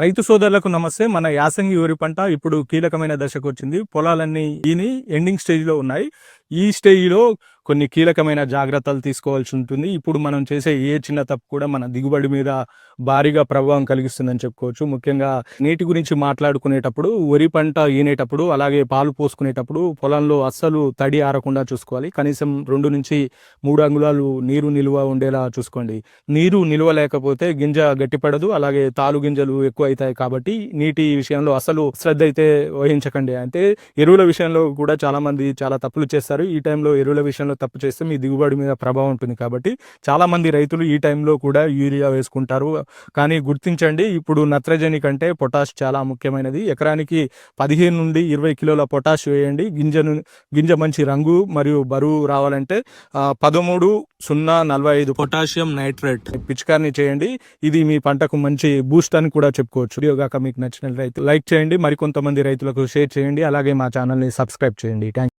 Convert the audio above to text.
రైతు సోదరులకు నమస్తే. మన యాసంగి వరి పంట ఇప్పుడు కీలకమైన దశకు వచ్చింది. పొలాలన్నీ ఎండింగ్ స్టేజ్‌లో ఉన్నాయి. ఈ స్టేజ్‌లో కొన్ని కీలకమైన జాగ్రత్తలు తీసుకోవాల్సి ఉంటుంది. ఇప్పుడు మనం చేసే ఏ చిన్న తప్పు కూడా మన దిగుబడి మీద భారీగా ప్రభావం కలిగిస్తుందని చెప్పుకోవచ్చు. ముఖ్యంగా నీటి గురించి మాట్లాడుకునేటప్పుడు, వరి పంట ఈనేటప్పుడు, అలాగే పాలు పోసుకునేటప్పుడు పొలంలో అస్సలు తడి ఆరకుండా చూసుకోవాలి. కనీసం 2-3 అంగుళాలు నీరు నిల్వ ఉండేలా చూసుకోండి. నీరు నిల్వ లేకపోతే గింజ గట్టిపడదు. అలాగే తాలు గింజలు ఎక్కువ అవుతాయి. కాబట్టి నీటి విషయంలో అసలు శ్రద్ధ అయితే వహించకండి. అంటే ఎరువుల విషయంలో కూడా చాలామంది చాలా తప్పులు చేస్తారు. ఈ టైంలో ఎరువుల విషయంలో తప్పు చేస్తే మీ దిగుబడి మీద ప్రభావం ఉంటుంది. కాబట్టి చాలామంది రైతులు ఈ టైంలో కూడా యూరియా వేసుకుంటారు. కానీ గుర్తించండి, ఇప్పుడు నత్రజని కంటే పొటాష్ చాలా ముఖ్యమైనది. ఎకరానికి 15-20 కిలోల పొటాష్ వేయండి. గింజ మంచి రంగు మరియు బరువు రావాలంటే 13-0-45 పొటాషియం నైట్రేట్ పిచికారిని చేయండి. ఇది మీ పంటకు మంచి బూస్ట్ అని కూడా చెప్పుకోవచ్చు. వీడియో గాక మీకు నచ్చిన రైతు లైక్ చేయండి, మరికొంతమంది రైతులకు షేర్ చేయండి, అలాగే మా ఛానల్ని సబ్స్క్రైబ్ చేయండి. థ్యాంక్